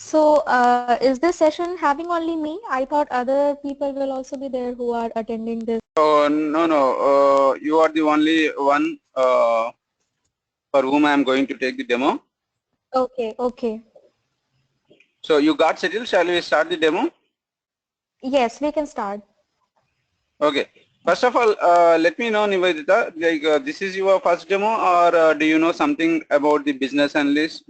So, is this session having only me? I thought other people will also be there who are attending this. No, no. You are the only one for whom I am going to take the demo. Okay, okay. So you got settled. Shall we start the demo? Yes, we can start. Okay. First of all, let me know, Nivedita, like this is your first demo, or do you know something about the business analyst?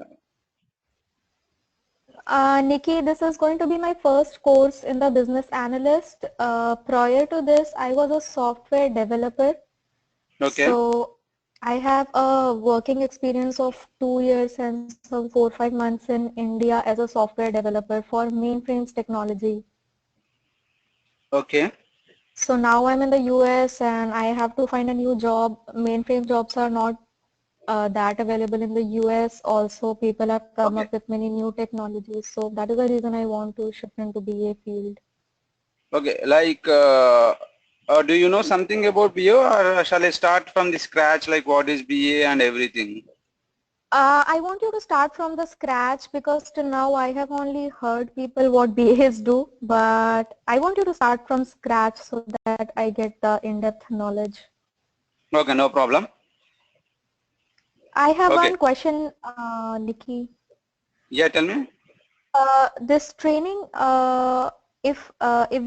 Nikki, this is going to be my first course in the business analyst. Prior to this, I was a software developer. Okay. So I have a working experience of 2 years and some 4 or 5 months in India as a software developer for mainframes technology. Okay. So now I'm in the US and I have to find a new job. Mainframe jobs are not that available in the US. Also, people have come Okay. up with many new technologies. So that is the reason I want to shift into BA field. Okay. Like, do you know something about BO, or shall I start from the scratch, like what is BA and everything? I want you to start from the scratch because till now I have only heard people what BAs do, but I want you to start from scratch so that I get the in-depth knowledge. Okay, no problem. I have Okay. one question, Nikki. Yeah, tell me. This training, if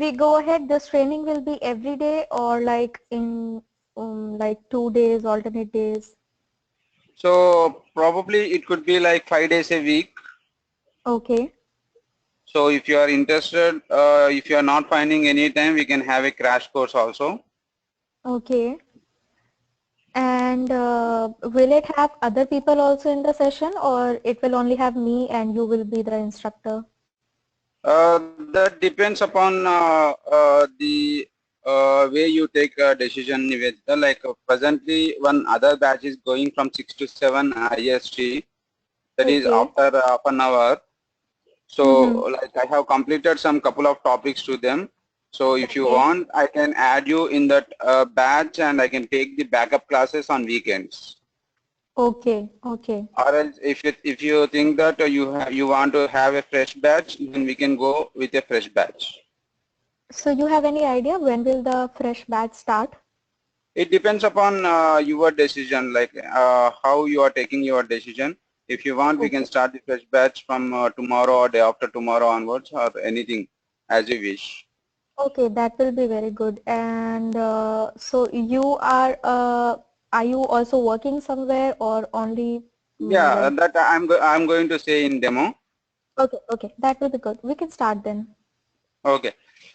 we go ahead, this training will be every day or like in like 2 days, alternate days. So probably it could be like 5 days a week. Okay. So if you are interested, if you are not finding any time, we can have a crash course also. Okay. And will it have other people also in the session or it will only have me and you will be the instructor? That depends upon the way you take a decision, Nivedita. Like presently, one other batch is going from 6 to 7 IST. That is Okay. after half an hour. So Mm-hmm. like I have completed some couple of topics to them. So if you Okay. want, I can add you in that batch and I can take the backup classes on weekends. Okay. Okay. Or else if you think that you want to have a fresh batch, then we can go with a fresh batch. So you have any idea when will the fresh batch start? It depends upon your decision, like how you are taking your decision. If you want, we can Okay. start the fresh batch from tomorrow or day after tomorrow onwards, or anything as you wish. Okay, that will be very good. And so are you also working somewhere or only Yeah, like, that I'm going to say in demo. okay, okay, that will be good. We can start then. Okay.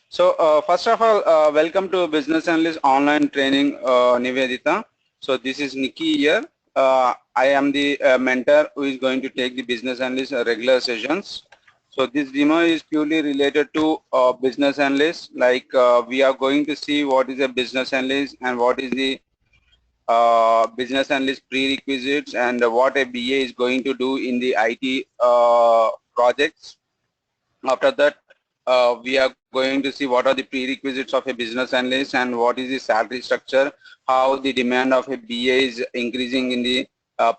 So first of all, welcome to Business Analyst Online Training, Nivedita. So this is Nikki here. I am the mentor who is going to take the Business Analyst regular sessions. So this demo is purely related to business analyst. Like we are going to see what is a business analyst and what is the business analyst prerequisites and what a BA is going to do in the IT projects. After that, we are going to see what are the prerequisites of a business analyst and what is the salary structure, how the demand of a BA is increasing in the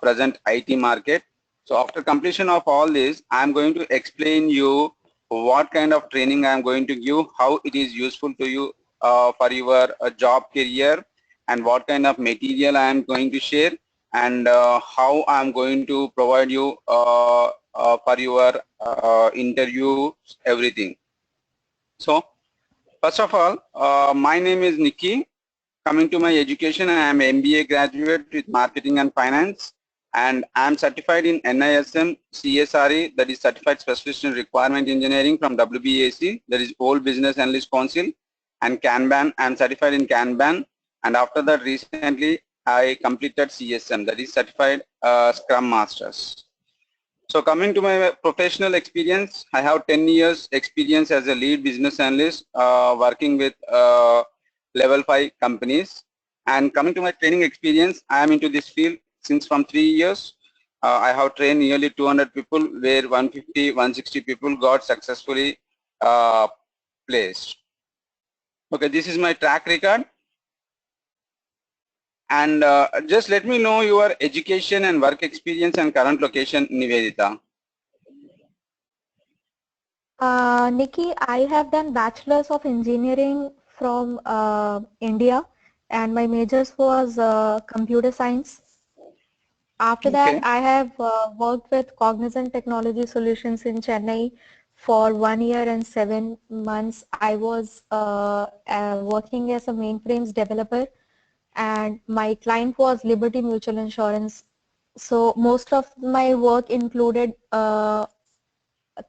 present IT market. So after completion of all this, I am going to explain you what kind of training I am going to give, how it is useful to you for your job career, and what kind of material I am going to share, and how I am going to provide you for your interview, everything. So first of all, my name is Nikki. Coming to my education, I am MBA graduate with marketing and finance, and I am certified in NISM CSRE, that is Certified Specialist in Requirement Engineering from WBAC, that is Old Business Analyst Council, and Kanban. I am certified in Kanban, and after that recently I completed CSM, that is Certified Scrum Masters. So coming to my professional experience, I have 10 years experience as a lead business analyst working with level 5 companies. And coming to my training experience, I am into this field since from 3 years. I have trained nearly 200 people where 150, 160 people got successfully uh, placed. Okay, this is my track record. And just let me know your education and work experience and current location, Nivedita. Nikki, I have done Bachelor's of Engineering from India, and my majors was computer science. After that, Okay. I have worked with Cognizant Technology Solutions in Chennai for 1 year and 7 months. I was working as a mainframes developer, and my client was Liberty Mutual Insurance. So most of my work included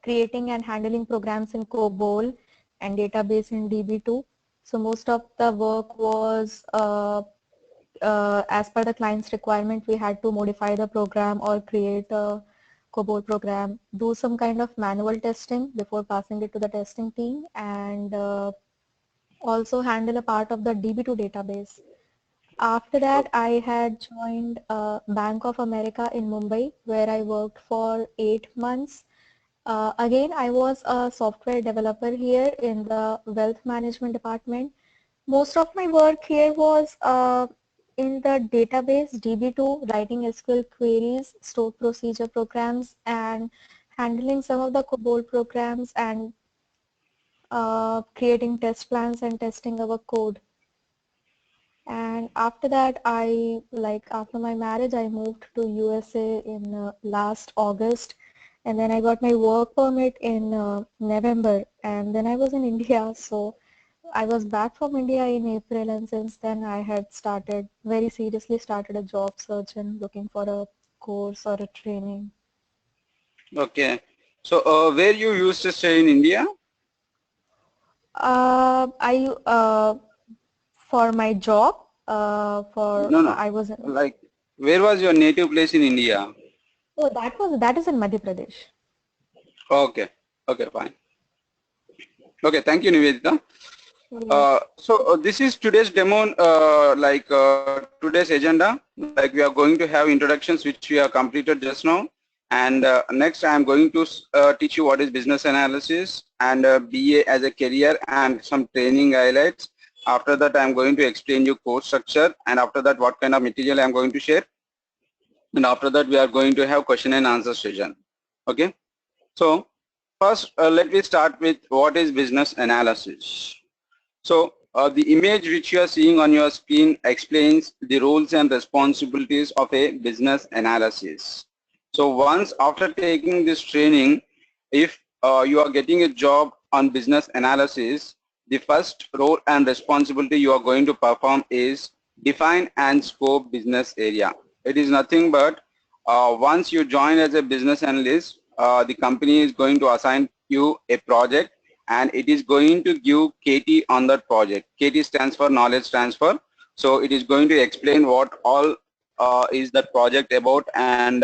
creating and handling programs in COBOL and database in DB2. So most of the work was as per the client's requirement. We had to modify the program or create a COBOL program, do some kind of manual testing before passing it to the testing team, and also handle a part of the DB2 database. After that, I had joined Bank of America in Mumbai, where I worked for 8 months. Again, I was a software developer here in the wealth management department. Most of my work here was in the database DB2, writing SQL queries, stored procedure programs, and handling some of the COBOL programs and creating test plans and testing our code. And after that, after my marriage, I moved to USA in last August. And then I got my work permit in November. And then I was in India. So I was back from India in April. And since then, I had very seriously started a job search and looking for a course or a training. Okay. So where you used to stay in India? I For my job, No, no. I was in, Like, where was your native place in India? oh, that is in Madhya Pradesh. Okay. Okay, fine. Okay, thank you, Nivedita. Yeah. This is today's demo, today's agenda. Like we are going to have introductions which we have completed just now. And next I am going to teach you what is business analysis and BA as a career and some training highlights. After that I am going to explain you course structure, and after that what kind of material I am going to share. And after that we are going to have question and answer session. Okay. So first let me start with what is business analysis. So the image which you are seeing on your screen explains the roles and responsibilities of a business analysis. So once after taking this training, if you are getting a job on business analysis, the first role and responsibility you are going to perform is define and scope business area. It is nothing but once you join as a business analyst, the company is going to assign you a project and it is going to give KT on that project. KT stands for knowledge transfer. So it is going to explain what all is that project about, and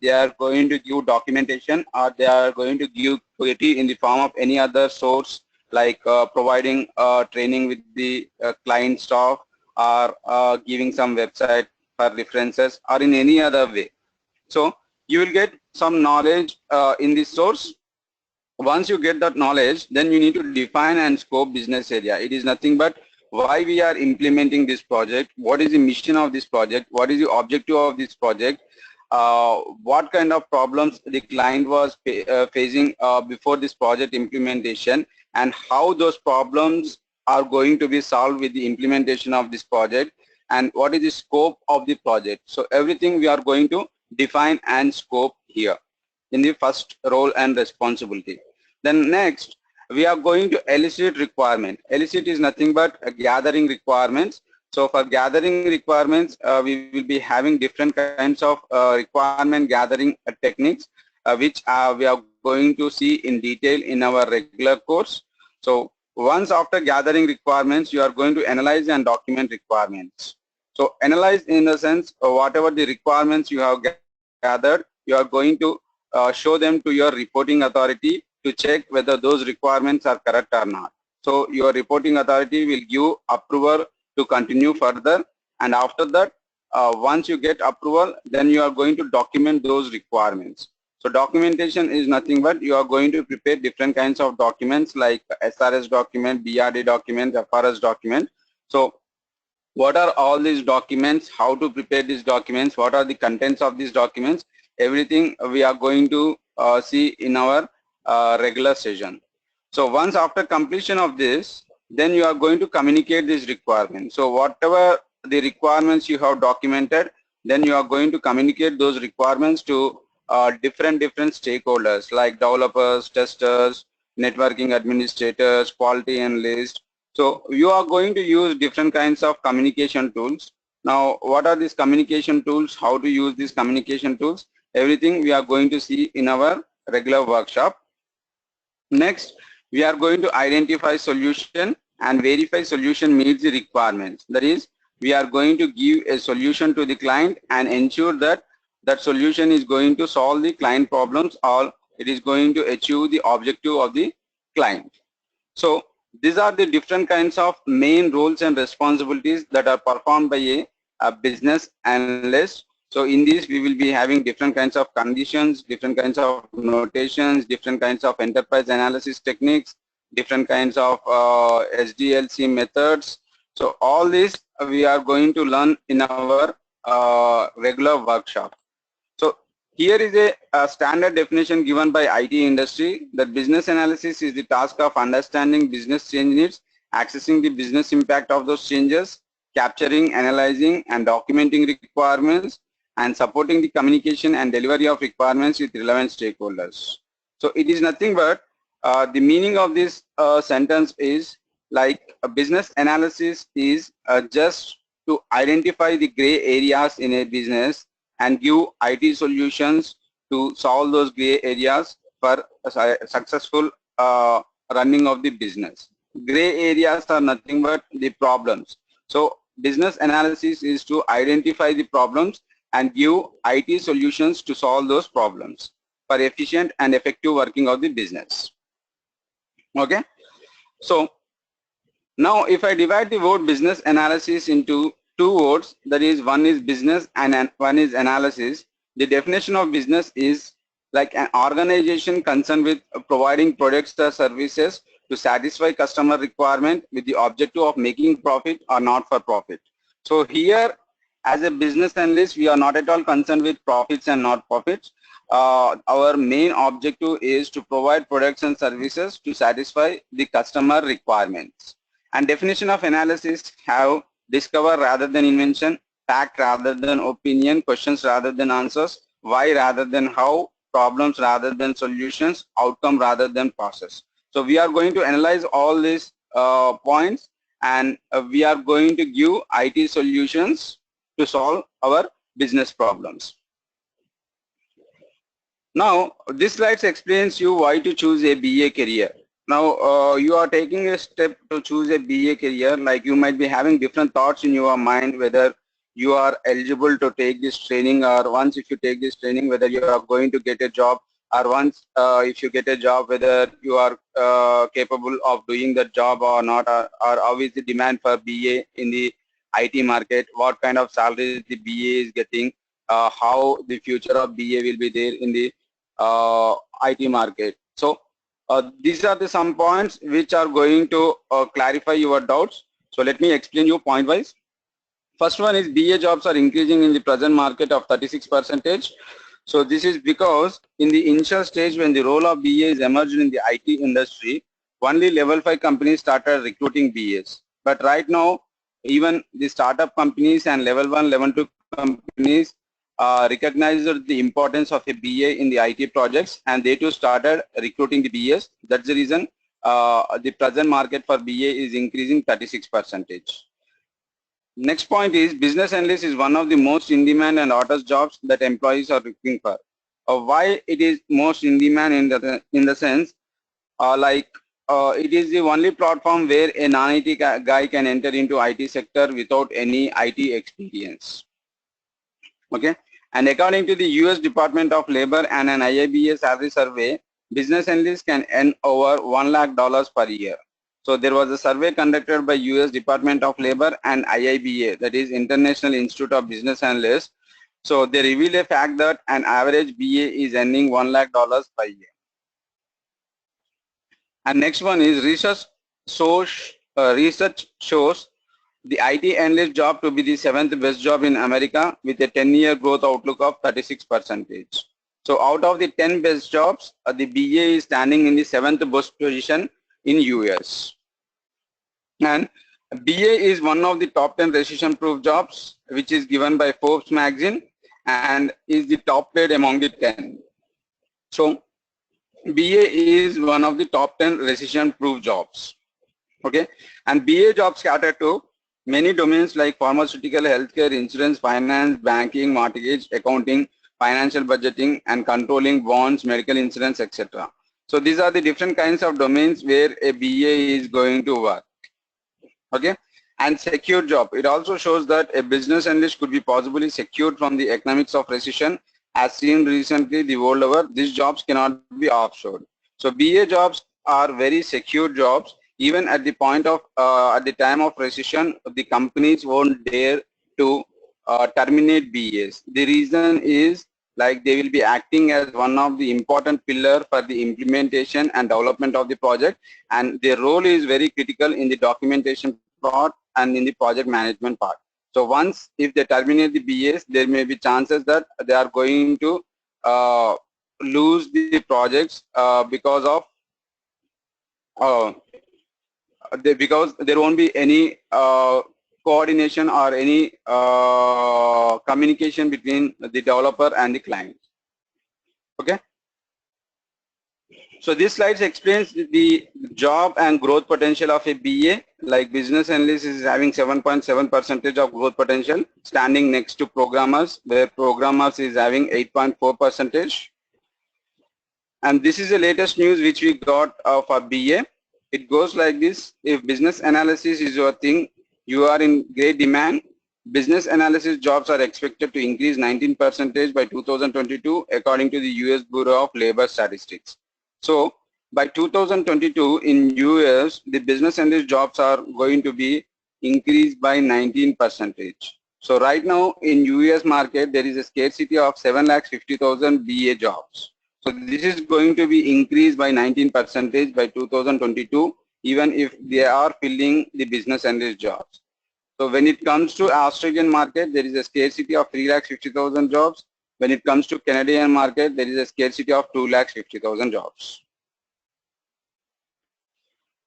they are going to give documentation, or they are going to give KT in the form of any other source, like providing training with the client staff, or giving some website for references, or in any other way. So you will get some knowledge in this source. Once you get that knowledge, then you need to define and scope business area. It is nothing but why we are implementing this project, what is the mission of this project, what is the objective of this project, what kind of problems the client was facing before this project implementation, and how those problems are going to be solved with the implementation of this project, and what is the scope of the project. So everything we are going to define and scope here in the first role and responsibility. Then next, we are going to elicit requirement. Elicit is nothing but gathering requirements. So for gathering requirements, we will be having different kinds of requirement gathering techniques, which we are going to see in detail in our regular course. So once after gathering requirements, you are going to analyze and document requirements. So analyze in the sense, whatever the requirements you have gathered, you are going to show them to your reporting authority to check whether those requirements are correct or not. So your reporting authority will give approval to continue further, and after that, once you get approval, then you are going to document those requirements. So documentation is nothing but you are going to prepare different kinds of documents like SRS document, BRD document, FRS document. So what are all these documents, how to prepare these documents, what are the contents of these documents, everything we are going to see in our regular session. So once after completion of this, then you are going to communicate this requirement. So whatever the requirements you have documented, then you are going to communicate those requirements to different stakeholders like developers, testers, networking administrators, quality analysts. So you are going to use different kinds of communication tools. Now, what are these communication tools? How to use these communication tools? Everything we are going to see in our regular workshop. Next, we are going to identify solution and verify solution meets the requirements. That is, we are going to give a solution to the client and ensure that that solution is going to solve the client problems or it is going to achieve the objective of the client. So these are the different kinds of main roles and responsibilities that are performed by a business analyst. So in this we will be having different kinds of conditions, different kinds of notations, different kinds of enterprise analysis techniques, different kinds of SDLC methods. So all this we are going to learn in our regular workshop. So here is a standard definition given by IT industry that business analysis is the task of understanding business change needs, accessing the business impact of those changes, capturing, analyzing and documenting requirements, and supporting the communication and delivery of requirements with relevant stakeholders. So it is nothing but the meaning of this sentence is like a business analysis is just to identify the gray areas in a business and give IT solutions to solve those gray areas for a successful running of the business. Gray areas are nothing but the problems. So business analysis is to identify the problems and give IT solutions to solve those problems for efficient and effective working of the business. Okay. So now if I divide the word business analysis into two words, that is one is business and one is analysis. The definition of business is like an organization concerned with providing products or services to satisfy customer requirement with the objective of making profit or not for profit. So here as a business analyst, we are not at all concerned with profits and not profits. Our main objective is to provide products and services to satisfy the customer requirements. And definition of analysis have discover rather than invention, fact rather than opinion, questions rather than answers, why rather than how, problems rather than solutions, outcome rather than process. So we are going to analyze all these points and we are going to give IT solutions to solve our business problems. Now this slide explains you why to choose a BA career. Now you are taking a step to choose a BA career, like you might be having different thoughts in your mind whether you are eligible to take this training, or once if you take this training whether you are going to get a job, or once if you get a job whether you are capable of doing the job or not, or how is the demand for BA in the IT market, what kind of salaries the BA is getting, how the future of BA will be there in the IT market. So these are the some points which are going to clarify your doubts. So let me explain you point wise. First one is BA jobs are increasing in the present market of 36%. So this is because in the initial stage when the role of BA is emerged in the IT industry, only level 5 companies started recruiting BAs. But right now, even the startup companies and level 1, level 2 companies recognized the importance of a BA in the IT projects, and they too started recruiting the BAs. That's the reason the present market for BA is increasing 36%. Next point is business analyst is one of the most in demand and hottest jobs that employees are looking for. Why it is most in demand in the sense it is the only platform where a non-IT guy can enter into IT sector without any IT experience. Okay, and according to the US Department of Labor and an IIBA salary survey, business analysts can earn over $1 lakh per year. So there was a survey conducted by US Department of Labor and IIBA, that is International Institute of Business Analysts. So they revealed a fact that an average BA is earning $1 lakh per year. And next one is research shows the IT analyst job to be the 7th best job in America with a 10-year growth outlook of 36%. So out of the 10 best jobs, the BA is standing in the 7th best position in US. And BA is one of the top 10 recession-proof jobs, which is given by Forbes magazine and is the top paid among the 10. So BA is one of the top 10 recession-proof jobs. Okay, and BA jobs cater to many domains like pharmaceutical, healthcare, insurance, finance, banking, mortgage, accounting, financial budgeting, and controlling bonds, medical insurance, etc. So these are the different kinds of domains where a BA is going to work. Okay, and secure job. It also shows that a business analyst could be possibly secured from the economics of recession, as seen recently the world over. These jobs cannot be offshored. So BA jobs are very secure jobs. Even at the point of at the time of recession, the companies won't dare to terminate BAs. The reason is like they will be acting as one of the important pillar for the implementation and development of the project, and their role is very critical in the documentation part and in the project management part. So once if they terminate the BAs, there may be chances that they are going to lose the projects because of because there won't be any coordination or any communication between the developer and the client. Okay. So this slide explains the job and growth potential of a BA. Like business analyst is having 7.7% of growth potential, standing next to programmers, where programmers is having 8.4%. And this is the latest news which we got for BA. It goes like this: if business analysis is your thing, you are in great demand. Business analysis jobs are expected to increase 19% by 2022, according to the US Bureau of Labor Statistics. So by 2022 in US, the business analyst jobs are going to be increased by 19%. So right now in US market, there is a scarcity of 7,50,000 BA jobs. So this is going to be increased by 19% by 2022, even if they are filling the business analyst jobs. So when it comes to Australian market, there is a scarcity of 3,50,000 jobs. When it comes to Canadian market, there is a scarcity of 2,50,000 jobs.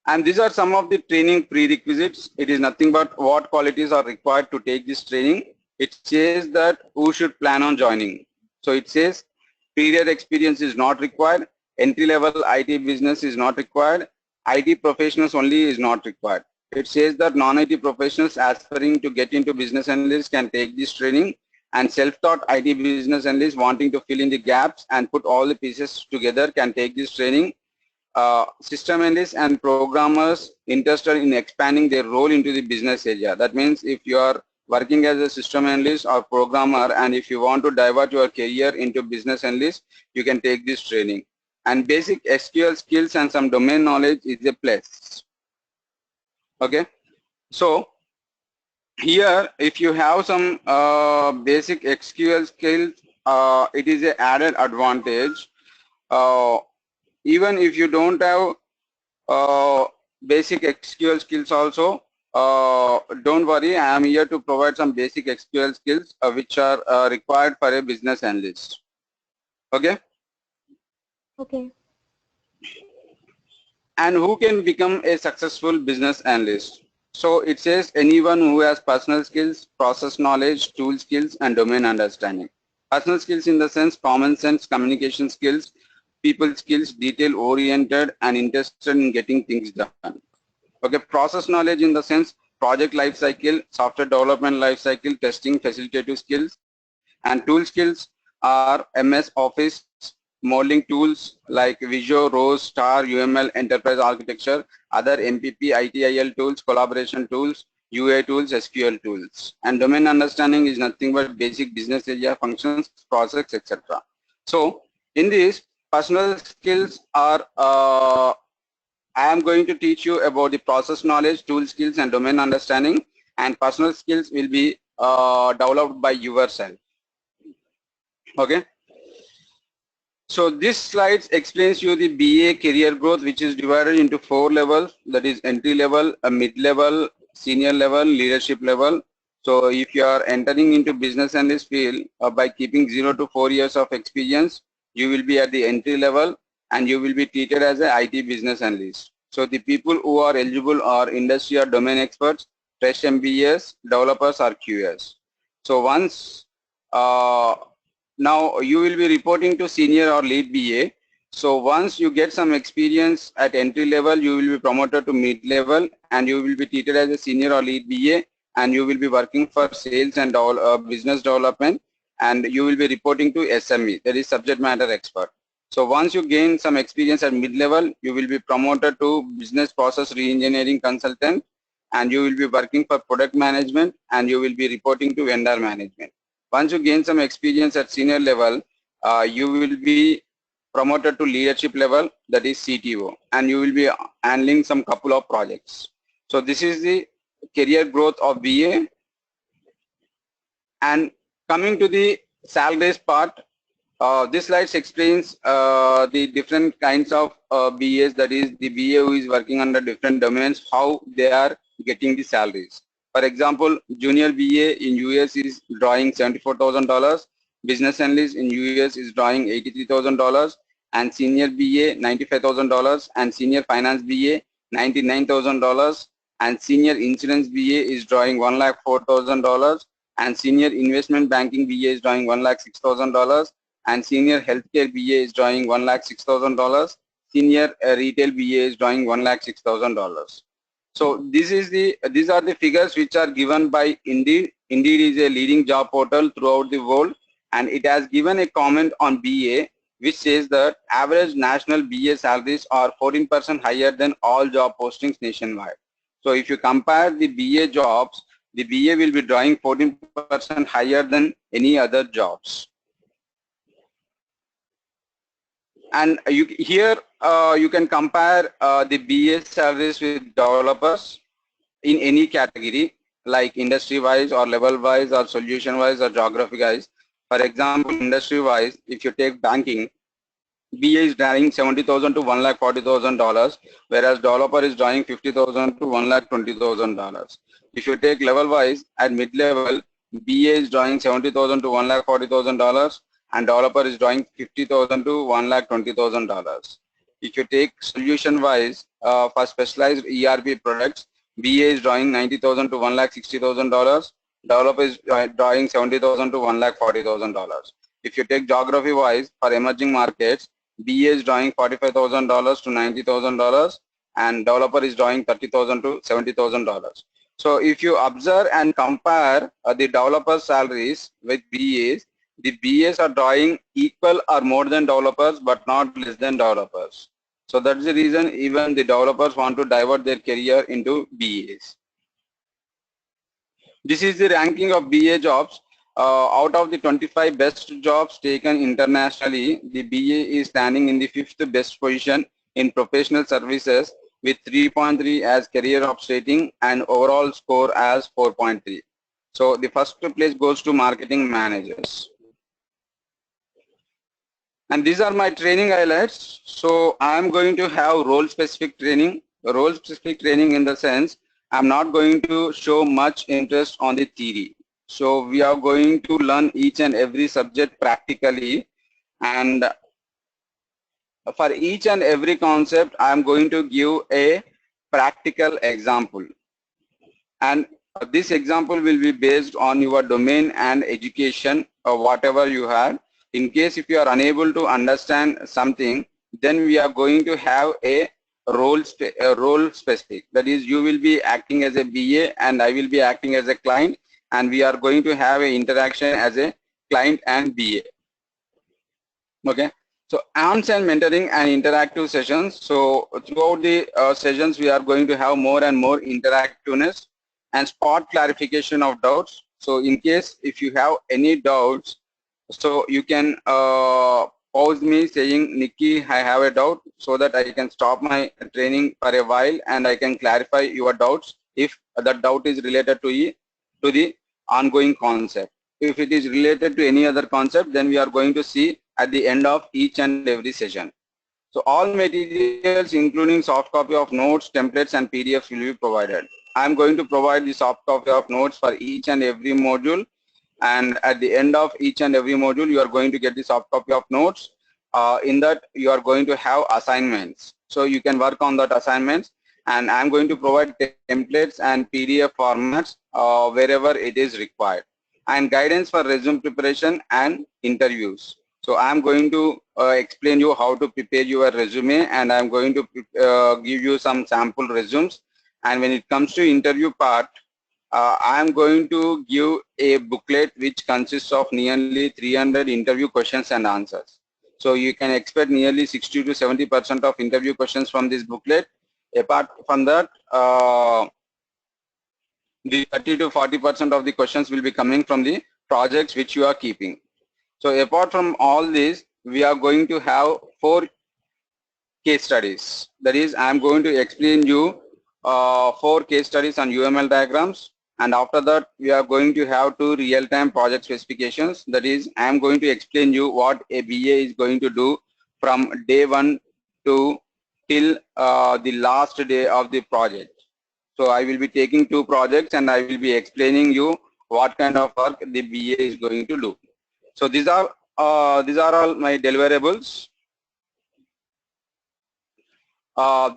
And these are some of the training prerequisites. It is nothing but what qualities are required to take this training. It says that who should plan on joining. So it says period experience is not required. Entry-level IT business is not required. IT professionals only is not required. It says that non-IT professionals aspiring to get into business analysts can take this training, and self-taught IT business analysts wanting to fill in the gaps and put all the pieces together can take this training. System analysts and programmers interested in expanding their role into the business area. That means if you are working as a system analyst or programmer, and if you want to divert your career into business analyst, you can take this training. And basic SQL skills and some domain knowledge is a plus. Okay, so here if you have some basic SQL skills, it is an added advantage. Even if you don't have basic SQL skills also, don't worry, I am here to provide some basic SQL skills which are required for a business analyst. Okay? Okay. And who can become a successful business analyst? So it says anyone who has personal skills, process knowledge, tool skills, and domain understanding. Personal skills in the sense common sense, communication skills, people skills, detail oriented and interested in getting things done. Okay, process knowledge in the sense project life cycle, software development life cycle, testing, facilitative skills, and tool skills are MS Office, modeling tools like Visio, ROS, Star, UML, Enterprise Architecture, other MPP, ITIL tools, collaboration tools, UA tools, SQL tools. And domain understanding is nothing but basic business area functions, process, etc. So in this, personal skills are, I am going to teach you about the process knowledge, tool skills, and domain understanding, and personal skills will be developed by yourself. Okay. So this slide explains you the BA career growth, which is divided into 4 levels, that is entry level, a mid level, senior level, leadership level. So if you are entering into business analyst field by keeping 0 to 4 years of experience, you will be at the entry level and you will be treated as an IT business analyst. So the people who are eligible are industry or domain experts, fresh MBAs, developers or QS. So once now you will be reporting to senior or lead BA. So once you get some experience at entry level, you will be promoted to mid level and you will be treated as a senior or lead BA, and you will be working for sales and business development, and you will be reporting to SME, that is subject matter expert. So once you gain some experience at mid level, you will be promoted to business process reengineering consultant, and you will be working for product management, and you will be reporting to vendor management. Once you gain some experience at senior level, you will be promoted to leadership level, that is CTO, and you will be handling some couple of projects. So this is the career growth of BA. And coming to the salaries part, this slide explains the different kinds of BAs, that is the BA who is working under different domains, how they are getting the salaries. For example, junior BA in US is drawing $74,000, business analyst in US is drawing $83,000, and senior BA $95,000, and senior finance BA $99,000, and senior insurance BA is drawing $104,000, and senior investment banking BA is drawing $106,000, and senior healthcare BA is drawing $106,000. Senior retail BA is drawing $106,000. So these are the figures which are given by Indeed. Indeed is a leading job portal throughout the world, and it has given a comment on BA which says that average national BA salaries are 14% higher than all job postings nationwide. So if you compare the BA jobs, the BA will be drawing 14% higher than any other jobs. And here you can compare the BA salaries with developers in any category, like industry wise or level wise or solution wise or geography wise. For example, industry wise, if you take banking, BA is drawing $70,000 to $140,000, whereas developer is drawing $50,000 to $120,000. If you take level wise, at mid level, BA is drawing $70,000 to $140,000, and developer is drawing $50,000 to $120,000. If you take solution wise, for specialized ERP products, BA is drawing $90,000 to $160,000. Developer is drawing $70,000 to $140,000. If you take geography wise, for emerging markets, BA is drawing $45,000 to $90,000, and developer is drawing $30,000 to $70,000. So if you observe and compare the developer salaries with BAs, the BAs are drawing equal or more than developers, but not less than developers. So that's the reason even the developers want to divert their career into BAs. This is the ranking of BA jobs. Out of the 25 best jobs taken internationally, the BA is standing in the 5th best position in professional services with 3.3 as career ops rating and overall score as 4.3. So the first place goes to marketing managers. And these are my training highlights. So I'm going to have role specific training. Role specific training in the sense I'm not going to show much interest on the theory. So we are going to learn each and every subject practically, and for each and every concept I am going to give a practical example, and this example will be based on your domain and education or whatever you have. In case if you are unable to understand something, then we are going to have a role specific, that is you will be acting as a BA and I will be acting as a client, and we are going to have an interaction as a client and BA. Okay, so hands-on mentoring and interactive sessions. So throughout the sessions we are going to have more and more interactiveness and spot clarification of doubts. So in case if you have any doubts, so you can pause me saying, Nikki, I have a doubt, so that I can stop my training for a while and I can clarify your doubts if that doubt is related to the ongoing concept. If it is related to any other concept, then we are going to see at the end of each and every session. So all materials including soft copy of notes, templates and PDFs will be provided. I am going to provide the soft copy of notes for each and every module, and at the end of each and every module you are going to get the soft copy of notes, In that you are going to have assignments. So you can work on that assignments, and I'm going to provide templates and PDF formats wherever it is required, and guidance for resume preparation and interviews. So I'm going to explain you how to prepare your resume, and I'm going to give you some sample resumes. And when it comes to interview part, I am going to give a booklet which consists of nearly 300 interview questions and answers. So you can expect nearly 60 to 70% of interview questions from this booklet. Apart from that, the 30 to 40% of the questions will be coming from the projects which you are keeping. So apart from all this, we are going to have 4 case studies. That is, I am going to explain you 4 case studies on UML diagrams, and after that we are going to have 2 real-time project specifications. That is, I am going to explain you what a BA is going to do from day 1 to till the last day of the project. So I will be taking 2 projects and I will be explaining you what kind of work the BA is going to do. So these are all my deliverables.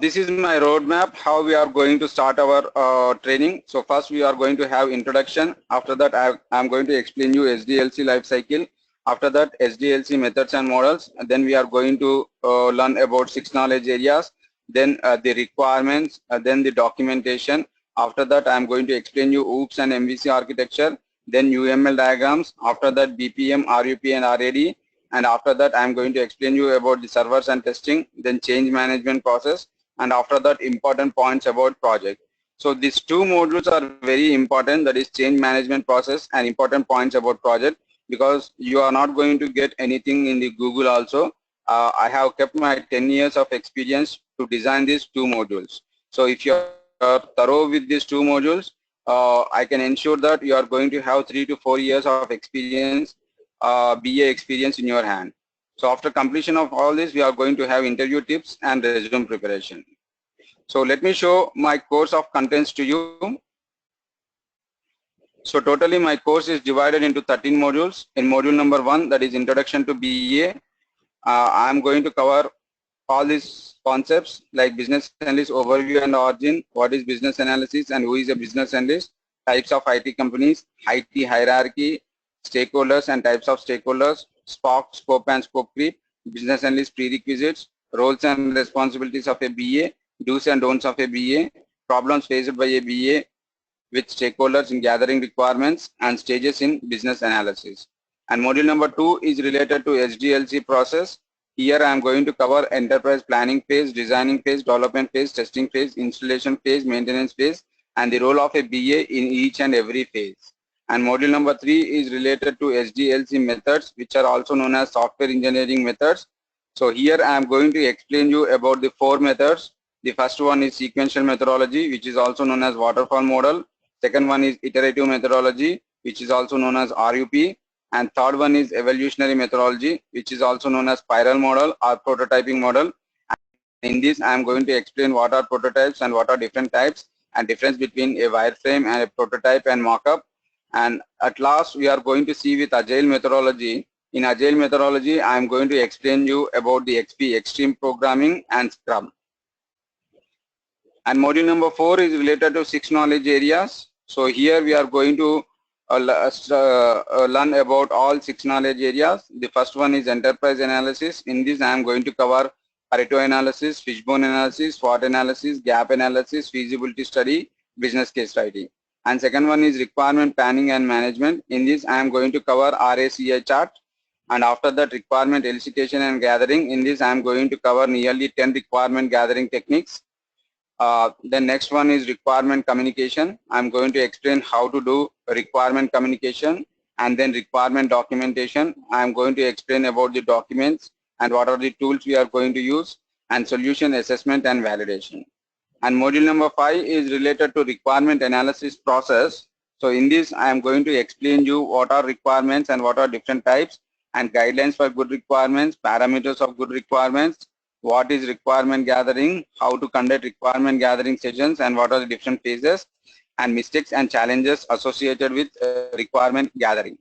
This is my roadmap, how we are going to start our training. So first we are going to have introduction. After that I'm going to explain you SDLC life cycle. After that SDLC methods and models. And then we are going to learn about 6 knowledge areas. Then the requirements, then the documentation. After that I'm going to explain you OOPS and MVC architecture. Then UML diagrams. After that BPM, RUP and RAD. And after that I'm going to explain you about the servers and testing, then change management process, and after that important points about project. So these 2 modules are very important, that is change management process and important points about project, because you are not going to get anything in the Google also. I have kept my 10 years of experience to design these 2 modules. So if you are thorough with these 2 modules, I can ensure that you are going to have 3 to 4 years of experience, BA experience in your hand. So after completion of all this, we are going to have interview tips and resume preparation. So let me show my course of contents to you. So totally my course is divided into 13 modules. In module number 1, that is introduction to BA, I am going to cover all these concepts like business analyst overview and origin, what is business analysis and who is a business analyst, types of IT companies, IT hierarchy, stakeholders and types of stakeholders, scope and scope creep, business analyst prerequisites, roles and responsibilities of a BA, do's and don'ts of a BA, problems faced by a BA with stakeholders in gathering requirements, and stages in business analysis. And module number 2 is related to SDLC process. Here I am going to cover enterprise planning phase, designing phase, development phase, testing phase, installation phase, maintenance phase, and the role of a BA in each and every phase. And module number 3 is related to SDLC methods, which are also known as software engineering methods. So here I am going to explain you about the 4 methods. The first one is sequential methodology, which is also known as waterfall model. Second one is iterative methodology, which is also known as RUP. And third one is evolutionary methodology, which is also known as spiral model or prototyping model. In this, I am going to explain what are prototypes and what are different types, and difference between a wireframe and a prototype and mockup. And at last, we are going to see with agile methodology. In agile methodology, I am going to explain you about the XP, extreme programming, and Scrum. And module number 4 is related to 6 knowledge areas. So here we are going to learn about all 6 knowledge areas. The first one is enterprise analysis. In this I am going to cover Pareto analysis, fishbone analysis, SWOT analysis, gap analysis, feasibility study, business case writing. And second one is requirement planning and management. In this I am going to cover RACI chart. And after that, requirement elicitation and gathering. In this I am going to cover nearly 10 requirement gathering techniques. The next one is requirement communication. I'm going to explain how to do requirement communication, and then requirement documentation. I'm going to explain about the documents and what are the tools we are going to use, and solution assessment and validation. And module number 5 is related to requirement analysis process. So in this, I am going to explain you what are requirements and what are different types, and guidelines for good requirements, parameters of good requirements, what is requirement gathering, how to conduct requirement gathering sessions, and what are the different phases, and mistakes and challenges associated with requirement gathering.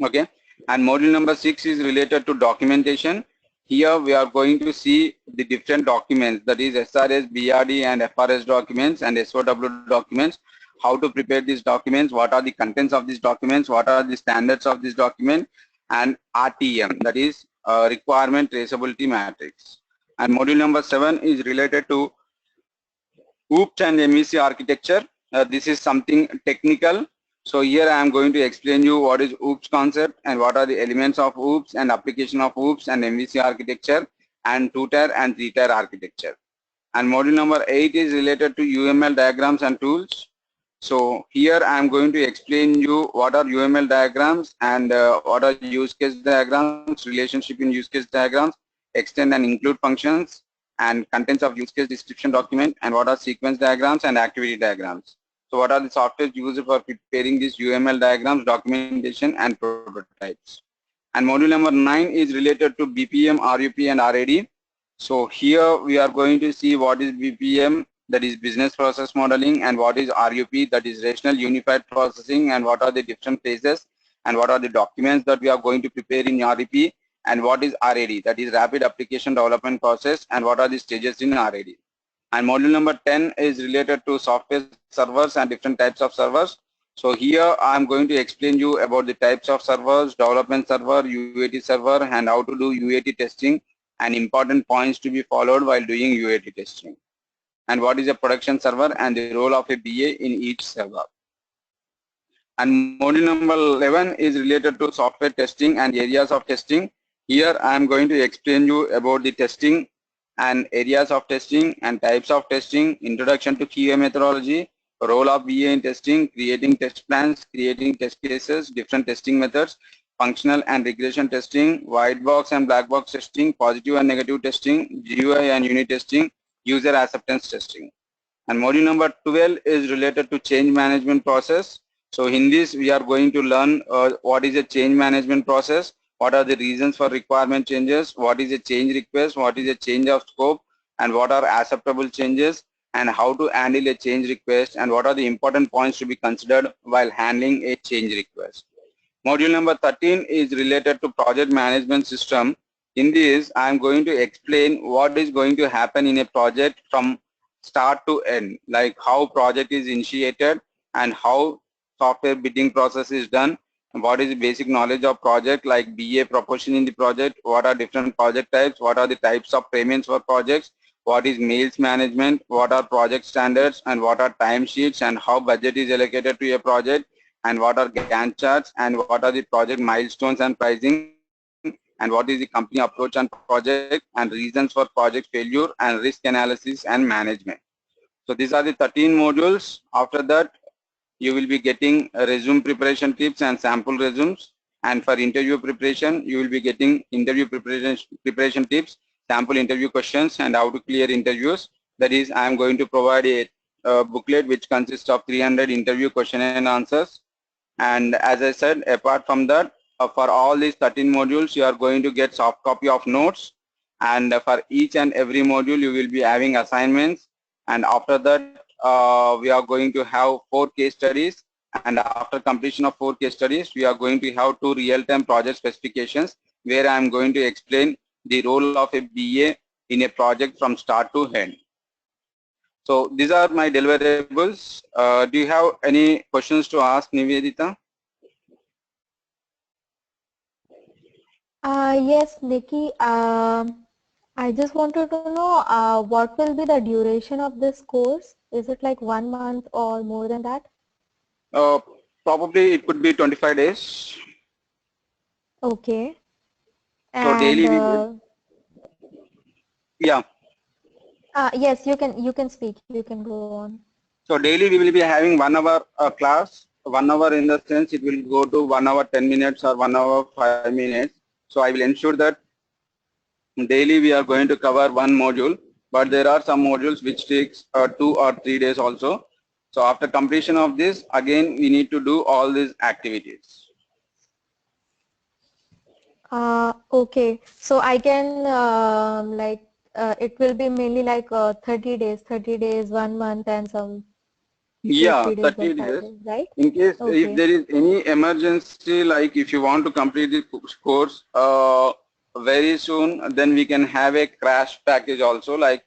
Okay. And module number 6 is related to documentation. Here we are going to see the different documents, that is SRS, BRD and FRS documents and SOW documents, how to prepare these documents, what are the contents of these documents, what are the standards of this document, and RTM, that is requirement traceability matrix. And module number 7 is related to OOPS and MEC architecture. This is something technical. So here I am going to explain you what is OOPS concept and what are the elements of OOPS and application of OOPS and MVC architecture and two-tier and three-tier architecture. And module number 8 is related to UML diagrams and tools. So here I am going to explain you what are UML diagrams and what are use case diagrams, relationship in use case diagrams, extend and include functions, and contents of use case description document, and what are sequence diagrams and activity diagrams. So what are the software used for preparing these UML diagrams, documentation and prototypes. And module number 9 is related to BPM, RUP and RAD. So here we are going to see what is BPM, that is business process modeling, and what is RUP, that is rational unified processing, and what are the different phases, and what are the documents that we are going to prepare in RUP, and what is RAD, that is rapid application development process, and what are the stages in RAD. And module number 10 is related to software servers and different types of servers. So here I am going to explain you about the types of servers, development server, UAT server, and how to do UAT testing, and important points to be followed while doing UAT testing, and what is a production server and the role of a BA in each server. And module number 11 is related to software testing and areas of testing. Here I am going to explain you about the testing and areas of testing and types of testing, introduction to QA methodology, role of BA in testing, creating test plans, creating test cases, different testing methods, functional and regression testing, white box and black box testing, positive and negative testing, GUI and unit testing, user acceptance testing. And module number 12 is related to change management process. So in this we are going to learn what is a change management process, what are the reasons for requirement changes, what is a change request, what is a change of scope, and what are acceptable changes, and how to handle a change request, and what are the important points to be considered while handling a change request. Module number 13 is related to project management system. In this, I am going to explain what is going to happen in a project from start to end, like how project is initiated and how software bidding process is done, and what is the basic knowledge of project, like BA proportion in the project, what are different project types, what are the types of payments for projects, what is mails management, what are project standards, and what are timesheets, and how budget is allocated to a project, and what are Gantt charts, and what are the project milestones and pricing, and what is the company approach on project, and reasons for project failure, and risk analysis and management. So these are the 13 modules. After that, you will be getting resume preparation tips and sample resumes. And for interview preparation, you will be getting interview preparation tips, sample interview questions, and how to clear interviews. That is, I am going to provide a booklet which consists of 300 interview question and answers. And as I said, apart from that, for all these 13 modules, you are going to get soft copy of notes. And for each and every module, you will be having assignments. And after that, we are going to have 4 case studies. And after completion of 4 case studies, we are going to have 2 real-time project specifications, where I am going to explain the role of a BA in a project from start to end. So these are my deliverables. Do you have any questions to ask, Nivedita? Yes, Nikki. I just wanted to know what will be the duration of this course? Is it like 1 month or more than that? Uh, Probably it could be 25 days. Okay. So And daily we will, yeah. yes, you can speak. You can go on. So daily we will be having 1 hour class. 1 hour in the sense it will go to 1 hour 10 minutes or 1 hour 5 minutes. So I will ensure that daily we are going to cover one module, but there are some modules which takes 2 or 3 days also. So after completion of this, again we need to do all these activities. Okay. So I can it will be mainly like 30 days, 1 month and some. Take Yeah, 3 days or 30 5 days. days, right? In case if Okay. there is any emergency, like if you want to complete the course very soon, then we can have a crash package also. Like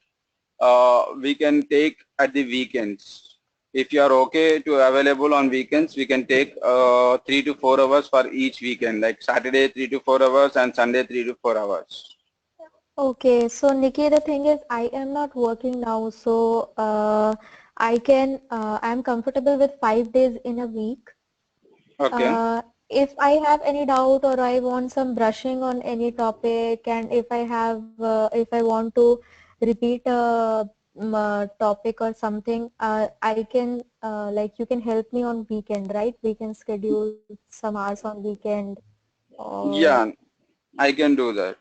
we can take at the weekends. If you are okay to available on weekends, we can take 3 to 4 hours for each weekend. Like Saturday 3 to 4 hours and Sunday 3 to 4 hours. Okay, so Nikki, the thing is, I am not working now, so I'm comfortable with 5 days in a week. Okay. If I have any doubt or I want some brushing on any topic, and if I want to repeat a topic or something, I can like you can help me on weekend, right? We can schedule some hours on weekend, or Yeah, I can do that.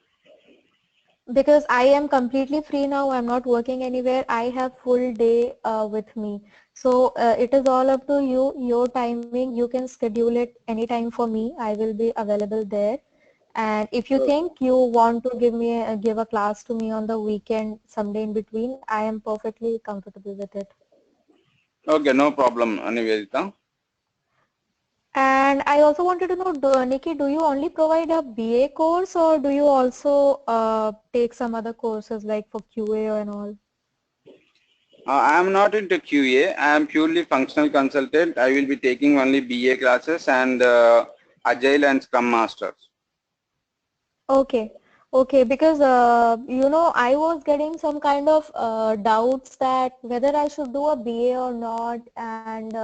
because I am completely free now. I'm not working anywhere. I have full day with me. So it is all up to you, your timing. You can schedule it anytime for me. I will be available there. And if you think you want to give a class to me on the weekend, someday in between, I am perfectly comfortable with it. Okay, no problem, Nivedita. And I also wanted to know, Nikki, do you only provide a BA course or do you also take some other courses like for QA and all? I am not into QA. I am purely functional consultant. I will be taking only BA classes and Agile and Scrum Masters. Okay, okay, because I was getting some kind of doubts that whether I should do a BA or not, and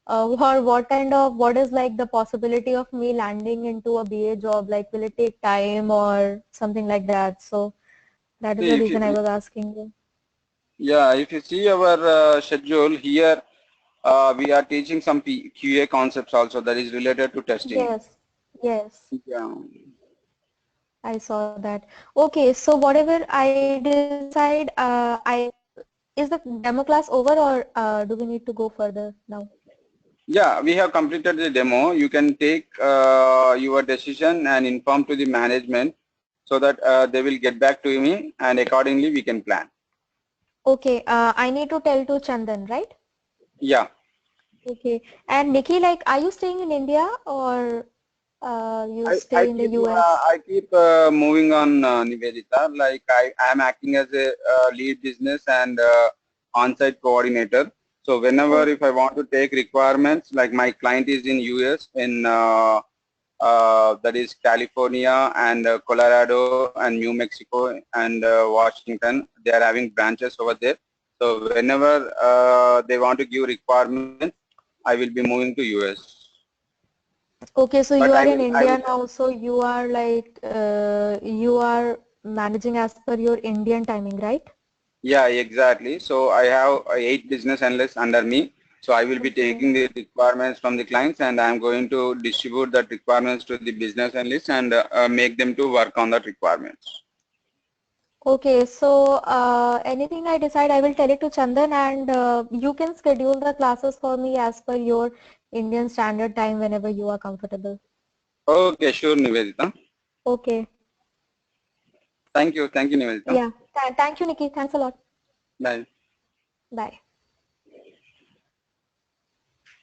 or what is like the possibility of me landing into a BA job, like will it take time or something like that? So that is See, the if reason I you, was asking you. yeah, if you see our schedule here, we are teaching some QA concepts also that is related to testing. Yes, yes, Yeah. I saw that. Okay, so whatever I decide, is the demo class over or do we need to go further now? Yeah, we have completed the demo. You can take your decision and inform to the management so that they will get back to me and accordingly we can plan. Okay, I need to tell to Chandan, right? Yeah. Okay. And Nikki, like, are you staying in India or you I stay in the keep US? moving on, Nivedita. Like I am acting as a lead business and on-site coordinator. So whenever Oh, if I want to take requirements, like my client is in US in that is California and Colorado and New Mexico and Washington. They are having branches over there. So whenever they want to give requirements, I will be moving to US. okay. So But you are in I India will now. So you are like, you are managing as per your Indian timing, right? Yeah, exactly. So I have 8 business analysts under me. So I will be Okay. taking the requirements from the clients and I'm going to distribute that requirements to the business analysts and make them to work on that requirements. Okay. So anything I decide, I will tell it to Chandan and you can schedule the classes for me as per your Indian standard time whenever you are comfortable. Okay, sure, Nivedita. Okay. Thank you. Thank you, Nivedita. Yeah. Thank you, Nikki. Thanks a lot. Bye. Bye.